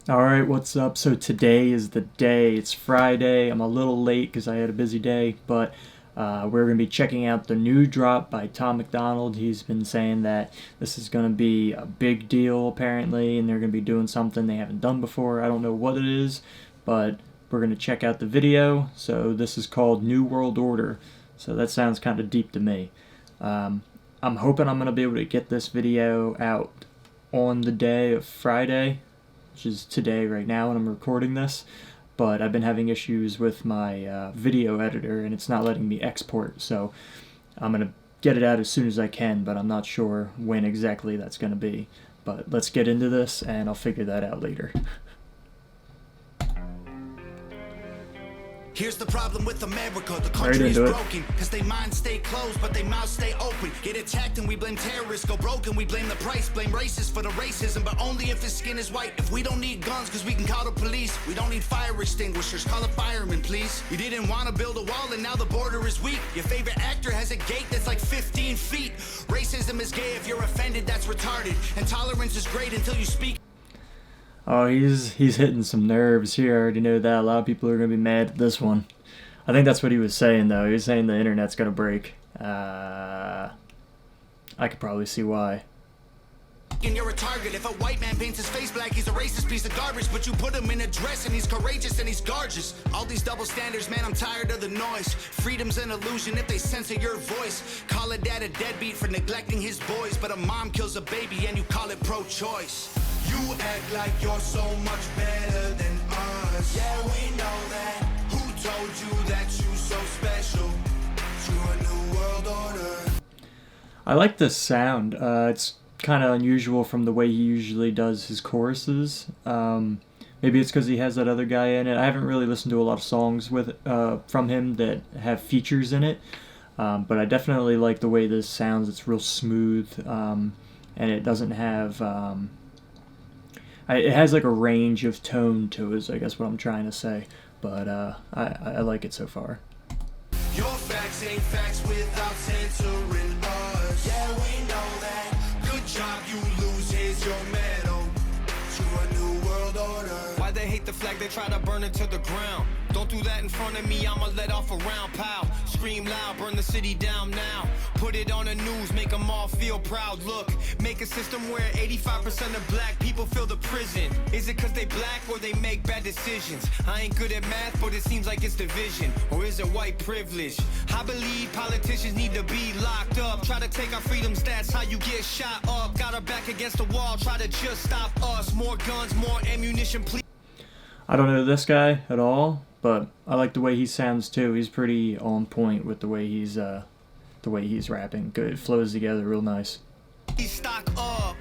Alright, what's up? So today is the day. It's Friday. I'm a little late because I had a busy day, but we're going to be checking out the new drop by MacDonald. He's been saying that this is going to be a big deal, apparently, and they're going to be doing something they haven't done before. I don't know what it is, but we're going to check out the video. So this is called New World Order. So that sounds kind of deep to me. I'm hoping I'm going to be able to get this video out on the day of Friday, which is today right now when I'm recording this, but I've been having issues with my video editor and it's not letting me export, so I'm going to get it out as soon as I can, but I'm not sure when exactly that's going to be. But let's get into this and I'll figure that out later. Here's the problem with America, the country is broken, cause they minds stay closed, but they mouths stay open. Get attacked and we blame terrorists, go broken, we blame the price, blame racists for the racism, but only if his skin is white. If we don't need guns, cause we can call the police, we don't need fire extinguishers, call a fireman please. You didn't want to build a wall and now the border is weak. Your favorite actor has a gate that's like 15 feet. Racism is gay, if you're offended, that's retarded. And tolerance is great until you speak. Oh, he's hitting some nerves here. I already know that. A lot of people are going to be mad at this one. I think that's what he was saying, though. He was saying the internet's going to break. I could probably see why. And you're a target. If a white man paints his face black, he's a racist piece of garbage. But you put him in a dress and he's courageous and he's gorgeous. All these double standards, man, I'm tired of the noise. Freedom's an illusion if they censor your voice. Call a dad a deadbeat for neglecting his boys, but a mom kills a baby and you call it pro-choice. You act like you're so much better than us. Yeah, we know that. Who told you that you so special? To a new world order. I like this sound. It's kind of unusual from the way he usually does his choruses. Maybe it's because he has that other guy in it. I haven't really listened to a lot of songs with from him that have features in it, but I definitely like the way this sounds. It's real smooth, and it doesn't have... it has like a range of tone to it, is I guess what I'm trying to say, but I like it so far. Your facts ain't facts without censoring us. Yeah, we know that. Good job, you lose, here's your medal. To a new world order. Why they hate the flag, they try to burn it to the ground. Don't do that in front of me, I'ma let off a round, pow. Scream loud, burn the city down now. Put it on the news, make them all feel proud. Look, make a system where 85% of black people fill the prison. Is it cause they black or they make bad decisions? I ain't good at math, but it seems like it's division. Or is it white privilege? I believe politicians need to be locked up. Try to take our freedoms, that's how you get shot up. Got our back against the wall, try to just stop us. More guns, more ammunition, please. I don't know this guy at all, but I like the way he sounds too. He's pretty on point with the way he's rapping. Good, it flows together real nice. Stock up.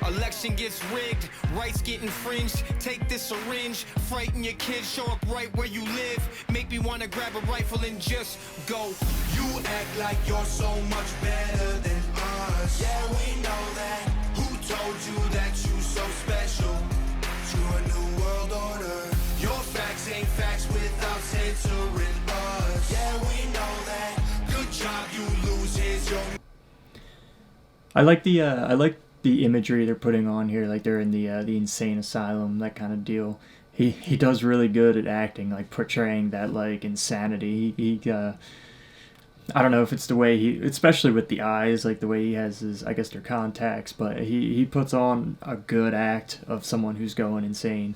Election gets rigged, rights get infringed. Take this syringe, frighten your kids, show up right where you live. Make me wanna grab a rifle and just go. You act like you're so much better than us. Yeah, we know that. Who told you that you so special? To a new world order. Your facts ain't facts without censoring us. Yeah, we know that. Good job, you lose, here's your... I like the imagery they're putting on here, like they're in the insane asylum, that kind of deal. He does really good at acting, like portraying that like insanity. I don't know if it's the way he, especially with the eyes, like the way he has his, I guess they're contacts, but he puts on a good act of someone who's going insane.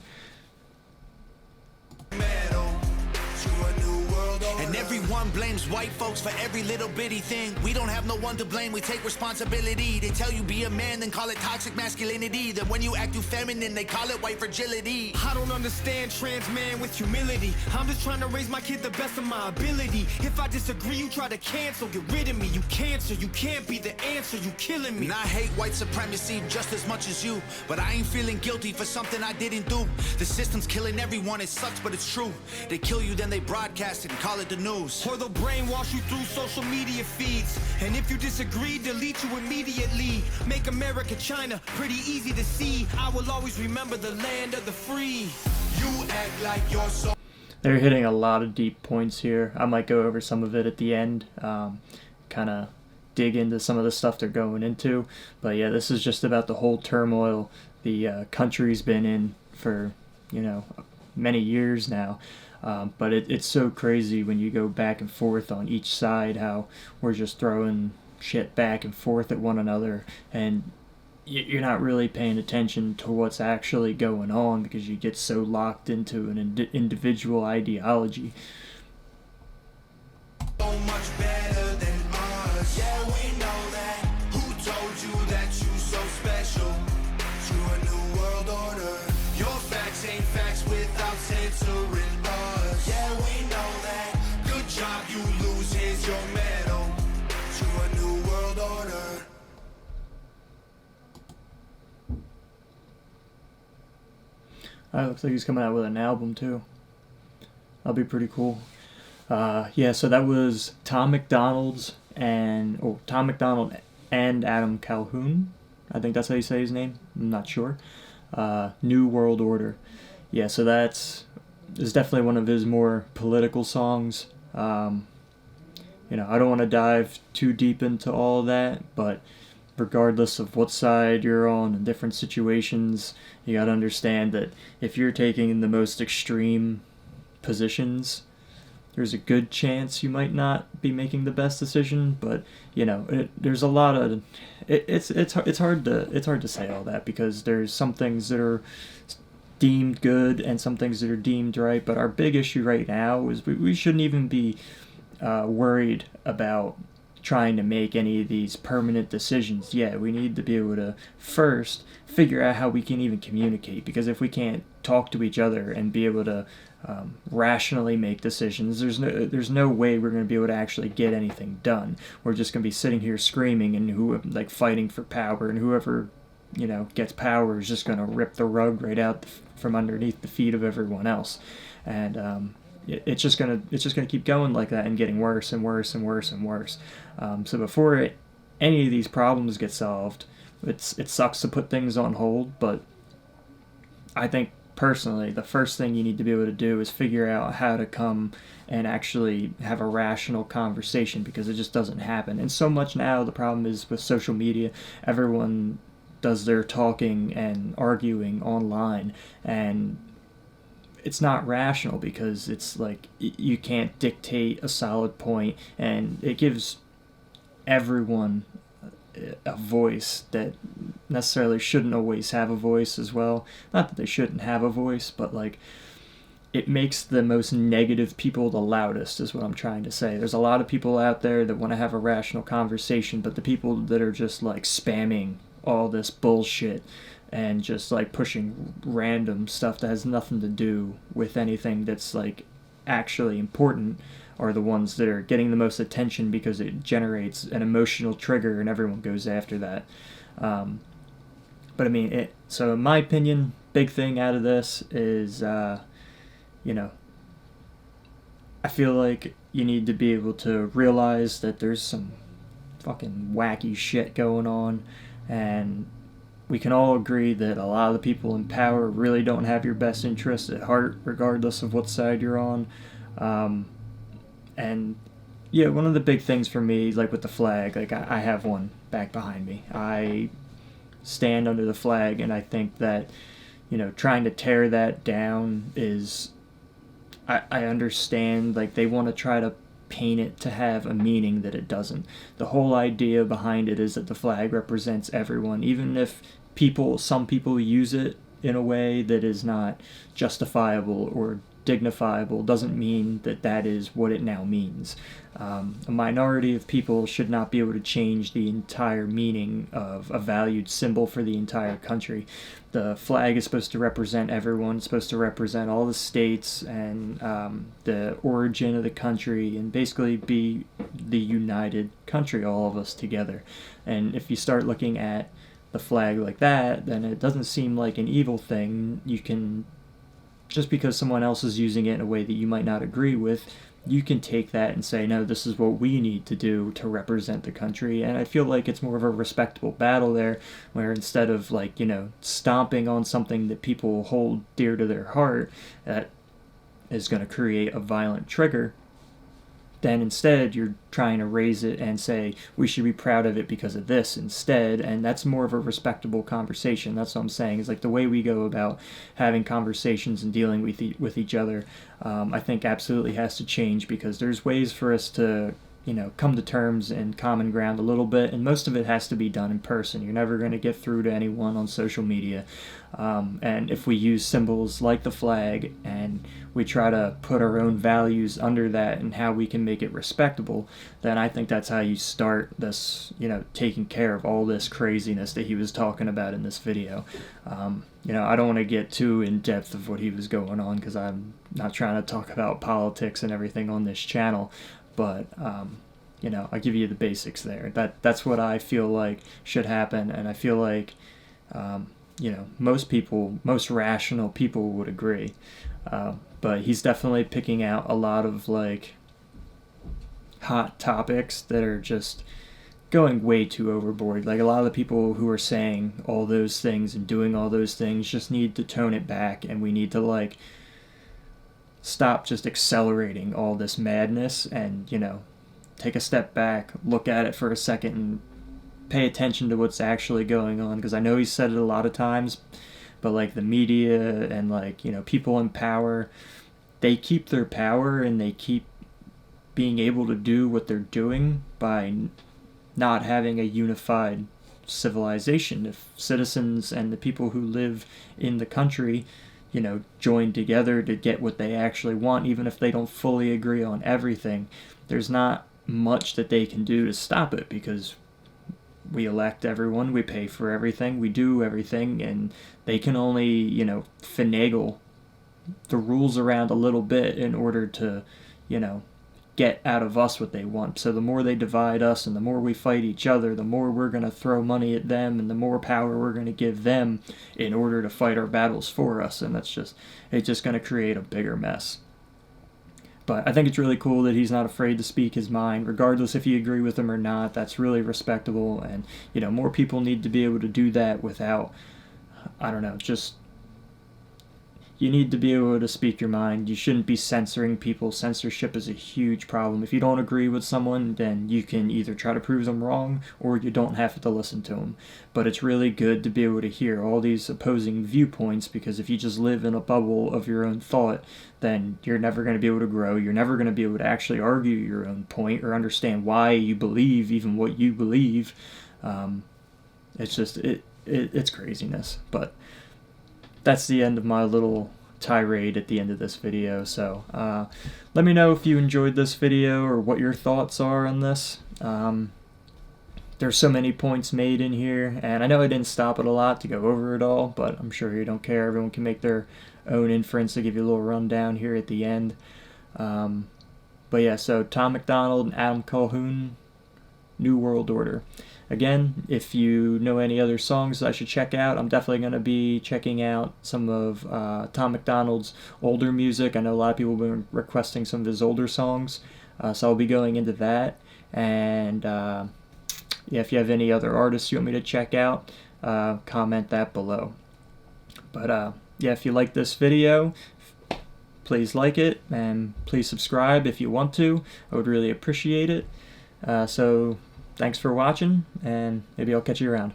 And everyone blames white folks for every little bitty thing. We don't have no one to blame, we take responsibility. They tell you be a man, then call it toxic masculinity. Then when you act too feminine, they call it white fragility. I don't understand trans man with humility. I'm just trying to raise my kid the best of my ability. If I disagree, you try to cancel, get rid of me. You cancer, you can't be the answer, you killing me. And I hate white supremacy just as much as you, but I ain't feeling guilty for something I didn't do. The system's killing everyone, it sucks, but it's true. They kill you, then they broadcast it and call it the news. Or they'll brainwash you through social media feeds. And if you disagree, delete you immediately. Make America China pretty easy to see. I will always remember the land of the free. You act like you're so... They're hitting a lot of deep points here. I might go over some of it at the end, kind of dig into some of the stuff they're going into. But yeah, this is just about the whole turmoil the country's been in for many years now. But it's so crazy when you go back and forth on each side, how we're just throwing shit back and forth at one another, and you're not really paying attention to what's actually going on because you get so locked into an individual ideology. So much better than us. Yeah, we know that. Who told you that you so special? To a new world order. Your facts ain't facts without censoring us. Yeah, we know that. Good job, you lose. Here's your medal. To a new world order. Looks like he's coming out with an album too. That'll be pretty cool. Yeah, so that was Tom MacDonald and Adam Calhoun. I think that's how you say his name. I'm not sure. New World Order. Yeah, so is definitely one of his more political songs. I don't want to dive too deep into all of that, but regardless of what side you're on in different situations, you got to understand that if you're taking the most extreme positions, there's a good chance you might not be making the best decision. But there's a lot of it's hard to say all that, because there's some things that are deemed good and some things that are deemed right. But our big issue right now is we shouldn't even be worried about trying to make any of these permanent decisions. Yeah, we need to be able to first figure out how we can even communicate, because if we can't talk to each other and be able to rationally make decisions, there's no way we're going to be able to actually get anything done. We're just going to be sitting here screaming and fighting for power, and whoever gets power is just going to rip the rug right out from underneath the feet of everyone else. And it's just gonna keep going like that and getting worse and worse and worse and worse. So before any of these problems get solved, it sucks to put things on hold, but I think personally the first thing you need to be able to do is figure out how to come and actually have a rational conversation, because it just doesn't happen. And so much now, the problem is with social media, everyone does their talking and arguing online, and it's not rational, because it's like you can't dictate a solid point, and it gives everyone a voice that necessarily shouldn't always have a voice as well. Not that they shouldn't have a voice, but it makes the most negative people the loudest, is what I'm trying to say. There's a lot of people out there that want to have a rational conversation, but the people that are just spamming all this bullshit and just pushing random stuff that has nothing to do with anything that's actually important are the ones that are getting the most attention, because it generates an emotional trigger and everyone goes after that. But I mean, so in my opinion, big thing out of this is, I feel like you need to be able to realize that there's some fucking wacky shit going on, and we can all agree that a lot of the people in power really don't have your best interests at heart, regardless of what side you're on. And yeah, one of the big things for me, with the flag, I have one back behind me. I stand under the flag, and I think that, trying to tear that down is, I understand, they want to try to paint it to have a meaning that it doesn't. The whole idea behind it is that the flag represents everyone, even if some people use it in a way that is not justifiable or dignifiable, doesn't mean that is what it now means. A minority of people should not be able to change the entire meaning of a valued symbol for the entire country. The flag is supposed to represent everyone. It's supposed to represent all the states and the origin of the country, and basically be the united country, all of us together. And if you start looking at the flag like that, then it doesn't seem like an evil thing. You can, just because someone else is using it in a way that you might not agree with, you can take that and say, no, this is what we need to do to represent the country. And I feel like it's more of a respectable battle there, where instead of stomping on something that people hold dear to their heart, that is going to create a violent trigger, then instead you're trying to raise it and say we should be proud of it because of this instead, and that's more of a respectable conversation. That's what I'm saying, is like the way we go about having conversations and dealing with each other. I think absolutely has to change, because there's ways for us to come to terms and common ground a little bit, and most of it has to be done in person. You're never going to get through to anyone on social media. And if we use symbols like the flag and we try to put our own values under that and how we can make it respectable, then I think that's how you start this, taking care of all this craziness that he was talking about in this video. I don't want to get too in depth of what he was going on, because I'm not trying to talk about politics and everything on this channel. But I'll give you the basics there. That's what I feel like should happen, and I feel like most rational people would agree. But he's definitely picking out a lot of like hot topics that are just going way too overboard. Like, a lot of the people who are saying all those things and doing all those things just need to tone it back, and we need to like stop just accelerating all this madness and, take a step back, look at it for a second, and pay attention to what's actually going on. Because I know he's said it a lot of times, but like the media and like, people in power, they keep their power and they keep being able to do what they're doing by not having a unified civilization. If citizens and the people who live in the country join together to get what they actually want, even if they don't fully agree on everything, there's not much that they can do to stop it, because we elect everyone, we pay for everything, we do everything, and they can only, finagle the rules around a little bit in order to, get out of us what they want. So the more they divide us and the more we fight each other, the more we're going to throw money at them and the more power we're going to give them in order to fight our battles for us. And it's just going to create a bigger mess. But I think it's really cool that he's not afraid to speak his mind, regardless if you agree with him or not. That's really respectable. And, more people need to be able to do that without, you need to be able to speak your mind. You shouldn't be censoring people. Censorship is a huge problem. If you don't agree with someone, then you can either try to prove them wrong or you don't have to listen to them. But it's really good to be able to hear all these opposing viewpoints, because if you just live in a bubble of your own thought, then you're never going to be able to grow. You're never going to be able to actually argue your own point or understand why you believe even what you believe. It's craziness. But that's the end of my little tirade at the end of this video. So let me know if you enjoyed this video or what your thoughts are on this. There's so many points made in here, and I know I didn't stop it a lot to go over it all, but I'm sure you don't care. Everyone can make their own inference. To give you a little rundown here at the end. But yeah, so Tom MacDonald and Adam Calhoun, New World Order. Again, if you know any other songs I should check out, I'm definitely going to be checking out some of Tom MacDonald's older music. I know a lot of people have been requesting some of his older songs, so I'll be going into that. And if you have any other artists you want me to check out, comment that below. But if you like this video, please like it, and please subscribe if you want to. I would really appreciate it. So thanks for watching, and maybe I'll catch you around.